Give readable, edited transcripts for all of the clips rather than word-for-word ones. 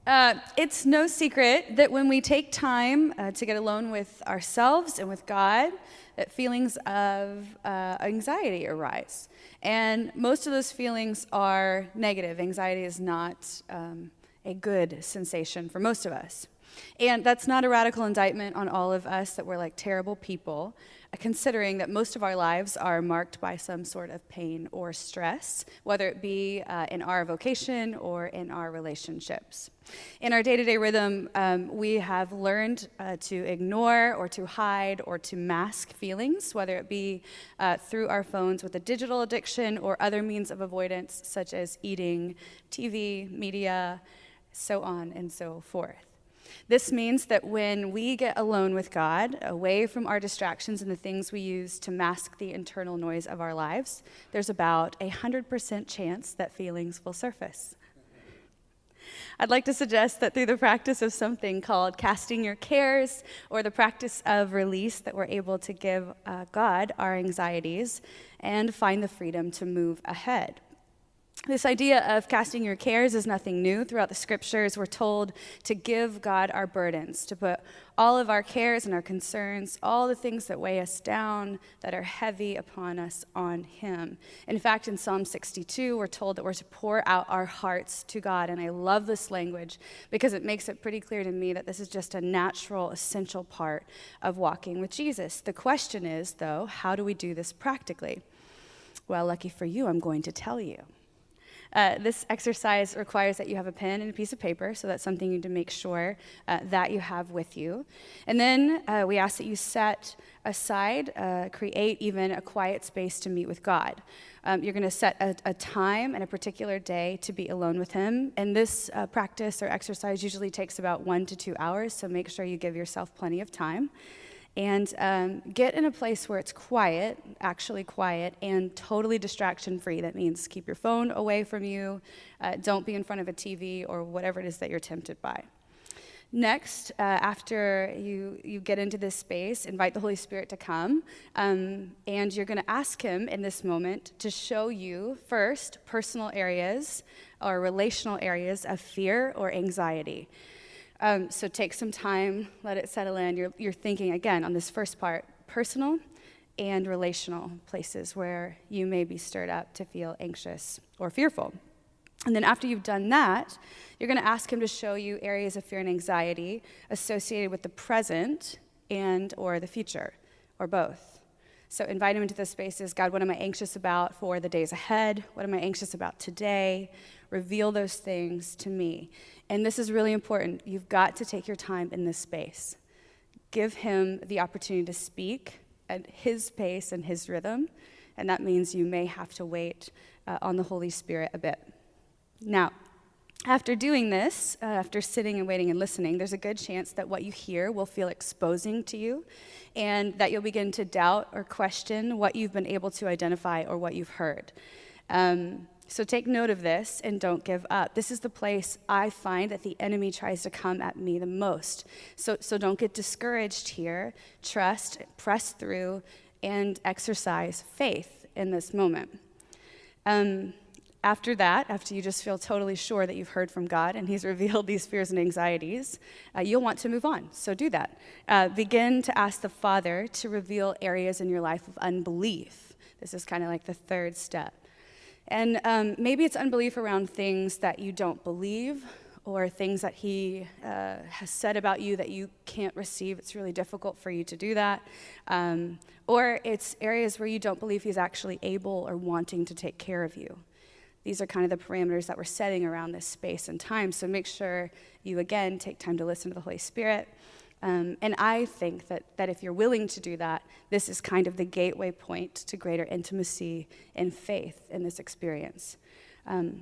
It's no secret that when we take time to get alone with ourselves and with God, that feelings of anxiety arise. And most of those feelings are negative. Anxiety is not a good sensation for most of us. And that's not a radical indictment on all of us that we're like terrible people, considering that most of our lives are marked by some sort of pain or stress, whether it be in our vocation or in our relationships. In our day-to-day rhythm, we have learned to ignore or to hide or to mask feelings, whether it be through our phones with a digital addiction or other means of avoidance, such as eating, TV, media, so on and so forth. This means that when we get alone with God, away from our distractions and the things we use to mask the internal noise of our lives, there's about 100% chance that feelings will surface. I'd like to suggest that through the practice of something called casting your cares, or the practice of release, that we're able to give God our anxieties and find the freedom to move ahead. This idea of casting your cares is nothing new. Throughout the scriptures, we're told to give God our burdens, to put all of our cares and our concerns, all the things that weigh us down, that are heavy upon us, on Him. In fact, in Psalm 62, we're told that we're to pour out our hearts to God. And I love this language because it makes it pretty clear to me that this is just a natural, essential part of walking with Jesus. The question is, though, how do we do this practically? Well, lucky for you, I'm going to tell you. This exercise requires that you have a pen and a piece of paper, so that's something you need to make sure that you have with you. And then we ask that you set aside, create even a quiet space to meet with God. You're going to set a time and a particular day to be alone with Him. And this practice or exercise usually takes about 1 to 2 hours, so make sure you give yourself plenty of time. And get in a place where it's quiet, actually quiet, and totally distraction-free. That means keep your phone away from you. Don't be in front of a TV or whatever it is that you're tempted by. Next, after you get into this space, invite the Holy Spirit to come, and you're going to ask Him in this moment to show you, first, personal areas or relational areas of fear or anxiety. So take some time, let it settle in. You're thinking, again, on this first part, personal and relational places where you may be stirred up to feel anxious or fearful. And then after you've done that, you're going to ask Him to show you areas of fear and anxiety associated with the present and or the future, or both. So invite Him into the spaces. God, what am I anxious about for the days ahead? What am I anxious about today? Reveal those things to me. And this is really important. You've got to take your time in this space. Give Him the opportunity to speak at His pace and His rhythm, and that means you may have to wait on the Holy Spirit a bit. Now, after doing this, after sitting and waiting and listening, there's a good chance that what you hear will feel exposing to you, and that you'll begin to doubt or question what you've been able to identify or what you've heard. So take note of this and don't give up. This is the place I find that the enemy tries to come at me the most. So don't get discouraged here. Trust, press through, and exercise faith in this moment. After that, after you just feel totally sure that you've heard from God and He's revealed these fears and anxieties, you'll want to move on. So do that. Begin to ask the Father to reveal areas in your life of unbelief. This is kind of like the third step. And maybe it's unbelief around things that you don't believe, or things that He has said about you that you can't receive. It's really difficult for you to do that. Or it's areas where you don't believe He's actually able or wanting to take care of you. These are kind of the parameters that we're setting around this space and time. So make sure you, again, take time to listen to the Holy Spirit. And I think that if you're willing to do that, this is kind of the gateway point to greater intimacy and faith in this experience.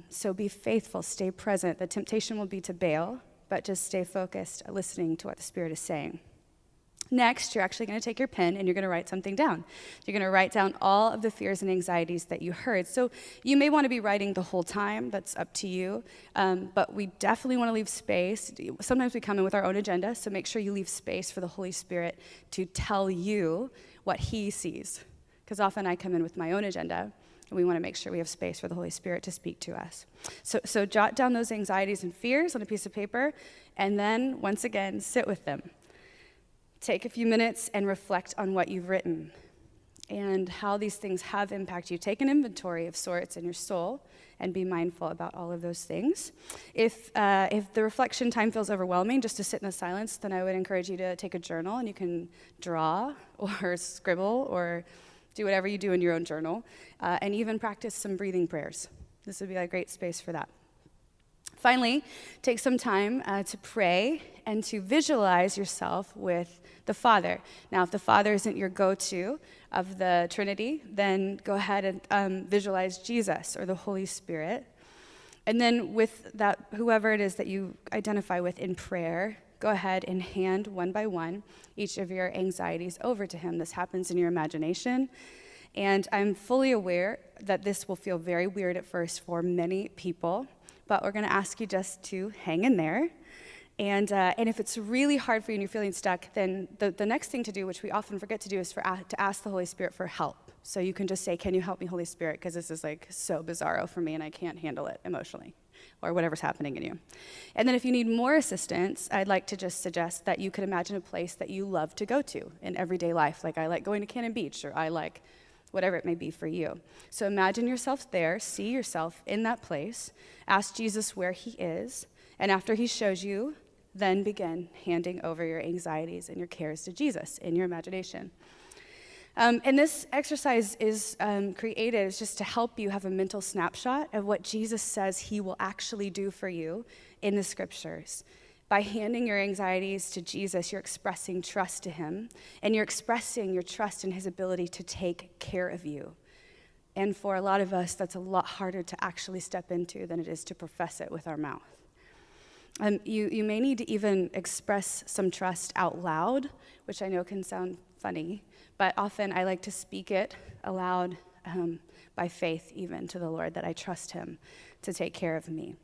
So be faithful, stay present. The temptation will be to bail, but just stay focused, listening to what the Spirit is saying. Next, you're actually going to take your pen and you're going to write something down. You're going to write down all of the fears and anxieties that you heard. So you may want to be writing the whole time. That's up to you. But we definitely want to leave space. Sometimes we come in with our own agenda, so make sure you leave space for the Holy Spirit to tell you what He sees. Because often I come in with my own agenda, And we want to make sure we have space for the Holy Spirit to speak to us. So jot down those anxieties and fears on a piece of paper, and then, once again, sit with them. Take a few minutes and reflect on what you've written and how these things have impacted you. Take an inventory of sorts in your soul and be mindful about all of those things. If the reflection time feels overwhelming, just to sit in the silence, then I would encourage you to take a journal, and you can draw or scribble or do whatever you do in your own journal, and even practice some breathing prayers. This would be a great space for that. Finally, take some time to pray and to visualize yourself with the Father. Now, if the Father isn't your go-to of the Trinity, then go ahead and visualize Jesus or the Holy Spirit. And then with that, whoever it is that you identify with in prayer, go ahead and hand one by one each of your anxieties over to him. This happens in your imagination. And I'm fully aware that this will feel very weird at first for many people, but we're going to ask you just to hang in there. And if it's really hard for you and you're feeling stuck, then the next thing to do, which we often forget to do, is to ask the Holy Spirit for help. So you can just say, can you help me, Holy Spirit? Because this is so bizarro for me and I can't handle it emotionally, or whatever's happening in you. And then if you need more assistance, I'd like to just suggest that you could imagine a place that you love to go to in everyday life. Like I like going to Cannon Beach, or I like whatever it may be for you. So imagine yourself there, see yourself in that place, ask Jesus where he is, and after he shows you, then begin handing over your anxieties and your cares to Jesus in your imagination. And this exercise is created just to help you have a mental snapshot of what Jesus says he will actually do for you in the scriptures. By handing your anxieties to Jesus, you're expressing trust to him, and you're expressing your trust in his ability to take care of you. And for a lot of us, that's a lot harder to actually step into than it is to profess it with our mouth. You may need to even express some trust out loud, which I know can sound funny, but often I like to speak it aloud by faith even to the Lord, that I trust him to take care of me.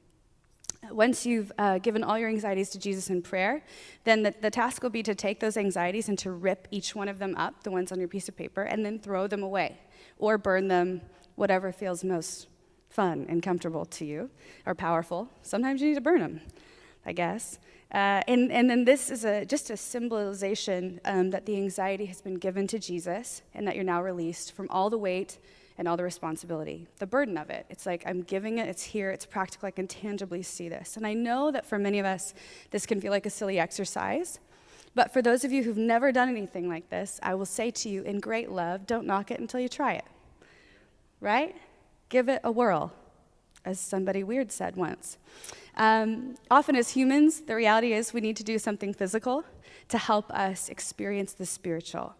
Once you've given all your anxieties to Jesus in prayer, then the task will be to take those anxieties and to rip each one of them up, the ones on your piece of paper, and then throw them away or burn them, whatever feels most fun and comfortable to you or powerful. Sometimes you need to burn them, I guess. And then this is just a symbolization that the anxiety has been given to Jesus and that you're now released from all the weight and all the responsibility, the burden of it. It's like I'm giving it, it's here, it's practical, I can tangibly see this. And I know that for many of us, this can feel like a silly exercise, but for those of you who've never done anything like this, I will say to you in great love, don't knock it until you try it, right? Give it a whirl, as somebody weird said once. Often as humans, the reality is we need to do something physical to help us experience the spiritual.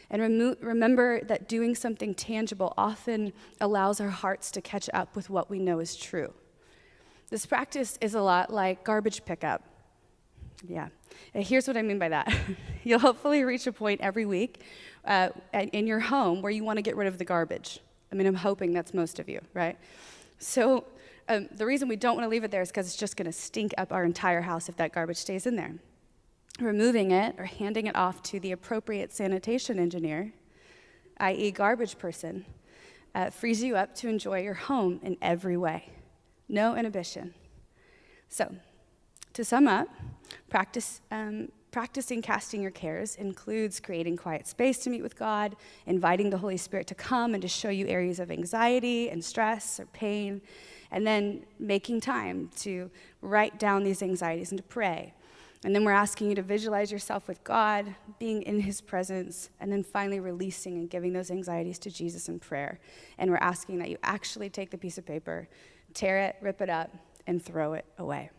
And remember that doing something tangible often allows our hearts to catch up with what we know is true. This practice is a lot like garbage pickup. Yeah, and here's what I mean by that. You'll hopefully reach a point every week in your home where you want to get rid of the garbage. I mean, I'm hoping that's most of you, right? So the reason we don't want to leave it there is because it's just going to stink up our entire house if that garbage stays in there. Removing it or handing it off to the appropriate sanitation engineer, i.e. garbage person, frees you up to enjoy your home in every way. No inhibition. So, to sum up, practicing casting your cares includes creating quiet space to meet with God, inviting the Holy Spirit to come and to show you areas of anxiety and stress or pain, and then making time to write down these anxieties and to pray. And then we're asking you to visualize yourself with God, being in his presence, and then finally releasing and giving those anxieties to Jesus in prayer. And we're asking that you actually take the piece of paper, tear it, rip it up, and throw it away.